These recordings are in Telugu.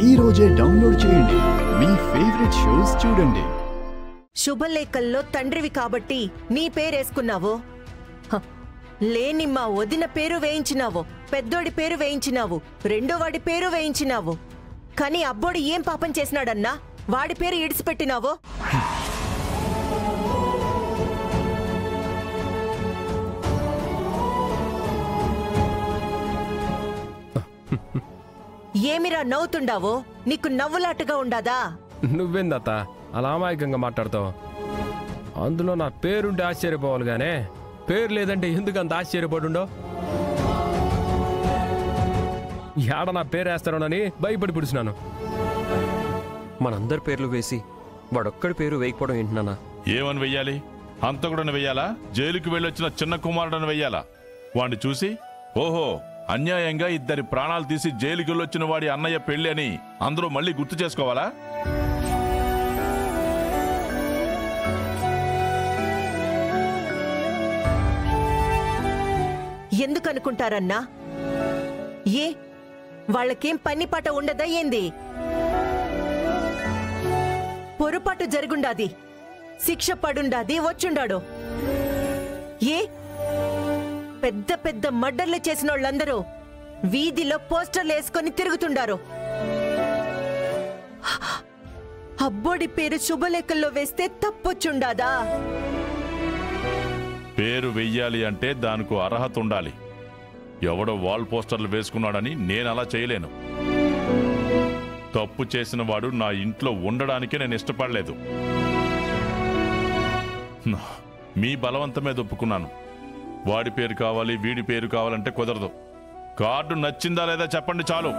ఈ రోజే డౌన్లోడ్ చేయండి, మీ ఫేవరెట్ షోస్ చూడండి. శుభలేఖల్లో తండ్రివి కాబట్టి నీ పేరేసుకున్నావు. లేని మా వదిన పేరు వేయించినావు, పెద్దోడి పేరు వేయించినావు, రెండోవాడి పేరు వేయించినావు. కానీ అబ్బోడి ఏం పాపం చేసినాడన్నా వాడి పేరు ఇడిసిపెట్టినావు. ఏమిరా నవ్వుతుండావో? నీకు నవ్వులాటగా ఉండాదా? నువ్వేందత్త అలా అమాయకంగా మాట్లాడతావు? అందులో నా పేరుంటే ఆశ్చర్యపోవాలి గానే, పేరు లేదంటే ఎందుకంత ఆశ్చర్యపడుండో? ఏడ నా పేరు వేస్తారోనని భయపడి పుడిచినాను. మనందరి పేర్లు వేసి వాడొక్కడి పేరు వేయకపోవడం ఏంటన్నా? ఏమని వెయ్యాలి? హంతకుడని వెయ్యాలా? జైలుకి వెళ్ళొచ్చిన చిన్న కుమారుడని వెయ్యాలా? వాడిని చూసి ఓహో అన్యాయంగా ఇద్దరి ప్రాణాలు తీసి జైలుకి వెళ్ళొచ్చిన వాడి అన్నయ్య పెళ్లి అని అందరూ మళ్ళీ గుర్తు చేసుకోవాలా? ఎందుకనుకుంటారన్నా? ఏ వాళ్ళకేం పని పాట ఉండదా ఏంది? పొరపాటు జరుగుండాది, శిక్ష పడుండాది, వచ్చుండాడు. ఏ పెద్ద పెద్ద మర్డర్లు చేసిన వాళ్ళందరూ వీధిలో పోస్టర్లు వేసుకొని తిరుగుతుండారు. అబ్బోడి పేరు శుభలేఖల్లో వేస్తే తప్పొచ్చుండాదా? పేరు వెయ్యాలి అంటే దానికి అర్హత ఉండాలి. ఎవడో వాల్ పోస్టర్లు వేసుకున్నాడని నేను అలా చేయలేను. తప్పు చేసిన వాడు నా ఇంట్లో ఉండడానికి నేను ఇష్టపడలేదు. మీ బలవంతమే ఒప్పుకున్నాను. వాడి పేరు కావాలి, వీడి పేరు కావాలంటే కుదరదు. కార్డు నచ్చిందా లేదా చెప్పండి చాలు.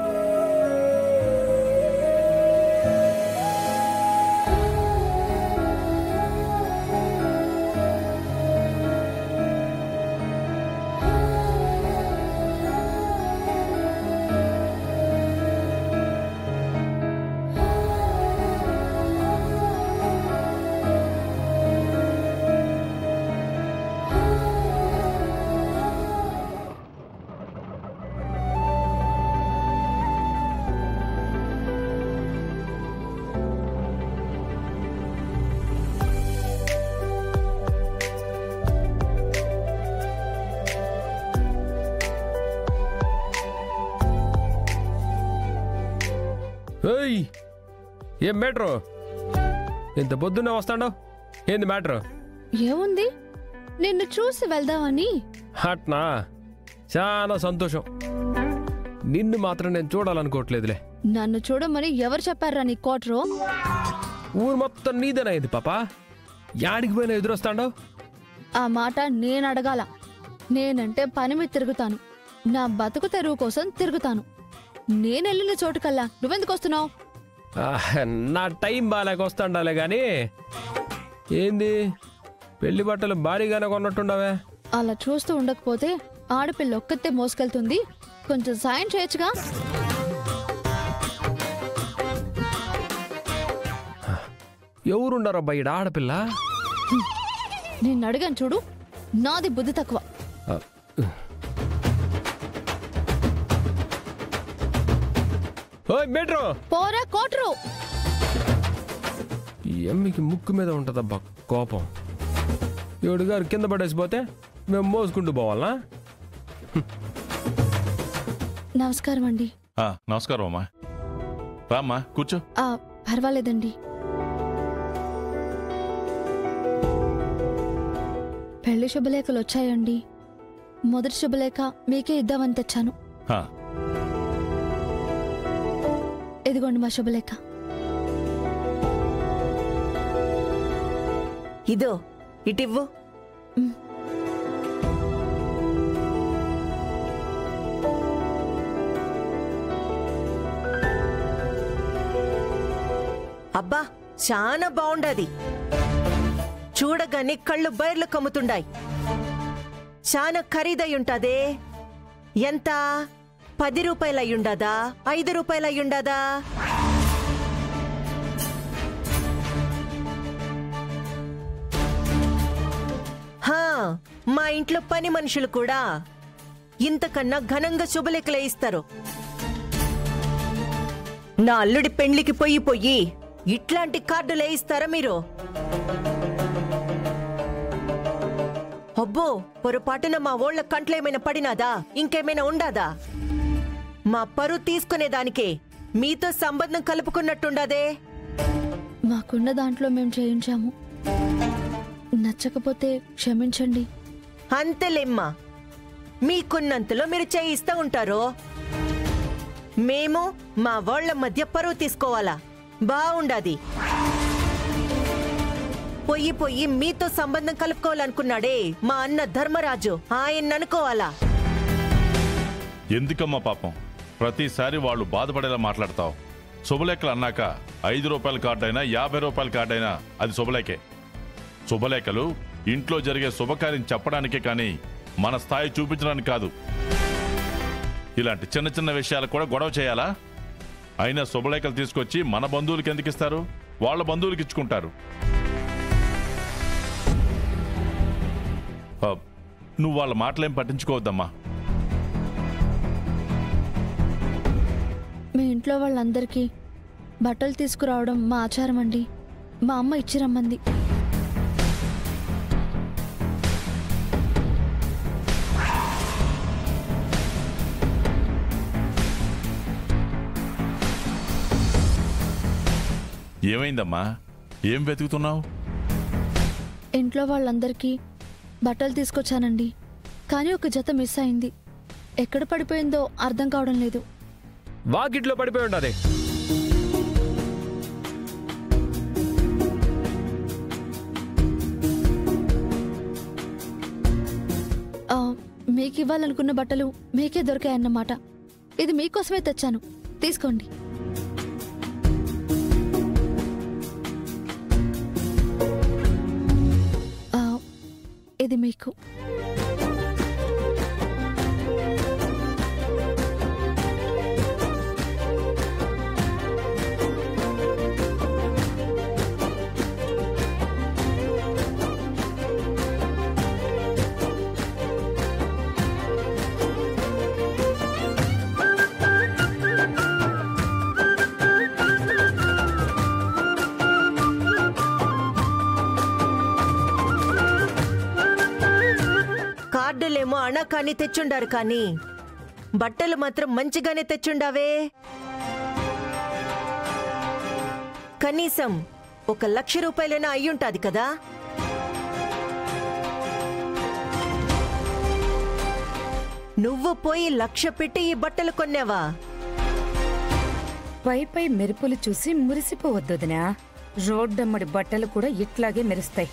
ఏం మ్యాటరు? ఇంత పొద్దున్నే వస్తాడో ఏంది మ్యాటరు? ఏముంది, నిన్ను చూసి వెళ్దామని. అట్నా? చాలా సంతోషం. నిన్ను మాత్రం నేను చూడాలనుకోవట్లేదులే. నన్ను చూడమని ఎవరు చెప్పారా నీ కోటరు? ఊరు మొత్తం నీదేనైంది పాపా. యాడికి పోయినా ఎదురొస్తాడో? ఆ మాట నేను అడగాల. నేనంటే పని మీద తిరుగుతాను, నా బతుకు తెరువు కోసం తిరుగుతాను. నేనెళ్ళిన చోటుకల్లా నువ్వెందుకు వస్తున్నావు? నా టైం బాగాలేక వస్తాండాలే గాని ఏంది పెళ్లి బట్టలు భారీగానే కొన్నట్టుండవే. అలా చూస్తూ ఉండకపోతే ఆడపిల్ల ఒక్కతే మోసుకెళ్తుంది. కొంచెం సాయం చేయొచ్చుగా. ఎవరుండారో బయట ఆడపిల్ల? నేను అడిగాను చూడు, నాది బుద్ధి తక్కువ. మెట్రో పోరా కోటరు. ఈ అమ్మికి ముక్కు మీద ఉంటదబ్బా కోపం. ఏడు గారు కింద పడేసిపోతే మేము మోసుకుంటూ పోవాలా? నమస్కారం అండి. నమస్కారం అమ్మా. రామ్మా కూర్చో. పర్వాలేదండి. పెళ్లి శుభలేఖలు వచ్చాయండి. మొదటి శుభలేఖ మీకే ఇద్దామని తెచ్చాను. ఇదిగోండి మా శుభలేఖ. ఇదో ఇటివ్వు. అబ్బా చాలా బాగుండది. చూడగానే కళ్ళు బయర్లు కమ్ముతుండాయి. చాలా ఖరీదై ఉంటాదే. ఎంత? 10 రూపాయలు అయ్యుండదా? 5 రూపాయలు అయ్యుండదా? మా ఇంట్లో పని మనుషులు కూడా ఇంతకన్నా ఘనంగా శుభలేఖలే ఇస్తారు. నా అల్లుడి పెండ్లికి పొయ్యి ఇట్లాంటి కార్డులు వేయిస్తారా మీరు? అబ్బో, పొరపాటున మా ఓళ్ల కంట్లేమైనా పడినాదా? ఇంకేమైనా ఉండాదా? మా పరువు తీసుకునేదానికే మీతో సంబంధం కలుపుకున్నట్టుండదే. మాకున్న దాంట్లో మేము చేయించాము. నచ్చకపోతే క్షమించండి. అంతేలేమ్మా, మీకున్నంతలో మీరు చేయిస్తూ ఉంటారు. మేము మా వాళ్ళ మధ్య పరువు తీసుకోవాలా? బావుండాది. పొయ్యి మీతో సంబంధం కలుపుకోవాలనుకున్నాడే మా అన్న ధర్మరాజు, ఆయన అనుకోవాలా? ఎందుకమ్మా పాపం ప్రతిసారి వాళ్ళు బాధపడేలా మాట్లాడతావు? శుభలేఖలు అన్నాక 5 రూపాయల కార్డైనా 50 రూపాయల కార్డైనా అది శుభలేఖే. శుభలేఖలు ఇంట్లో జరిగే శుభకార్యం చెప్పడానికే కానీ మన స్థాయి చూపించడానికి కాదు. ఇలాంటి చిన్న చిన్న విషయాలు కూడా గొడవ చేయాలా? అయినా శుభలేఖలు తీసుకొచ్చి మన బంధువులకి ఎందుకు ఇస్తారు? వాళ్ళ బంధువులకి ఇచ్చుకుంటారు. నువ్వు వాళ్ళ మాటలేం పట్టించుకోవద్దమ్మా. మీ ఇంట్లో వాళ్ళందరికీ బట్టలు తీసుకురావడం మా ఆచారం అండి. మా అమ్మ ఇచ్చి రమ్మంది. ఏమైందమ్మా? ఏం వెతుకుతున్నావు? ఇంట్లో వాళ్ళందరికీ బట్టలు తీసుకొచ్చానండి, కానీ ఒక జత మిస్ అయింది. ఎక్కడ పడిపోయిందో అర్థం కావడం లేదు. వాకిట్లో పడిపోయి ఉండదు. మీకు ఇవ్వాలనుకున్న బట్టలు మీకే దొరికాయన్నమాట. ఇది మీకోసమే తెచ్చాను, తీసుకోండి. ఇది మీకు. కార్డులేమో అణకాని తెచ్చుండారు, కానీ బట్టలు మాత్రం మంచిగానే తెచ్చుండావే. కనీసం 1,00,000 రూపాయలైనా అయ్యుంటాది కదా? నువ్వు పోయి 1,00,000 పెట్టి ఈ బట్టలు కొన్నావా? పై మెరుపులు చూసి మురిసిపోవద్దొదినా. రోడ్డమ్మడి బట్టలు కూడా ఇట్లాగే మెరుస్తాయి.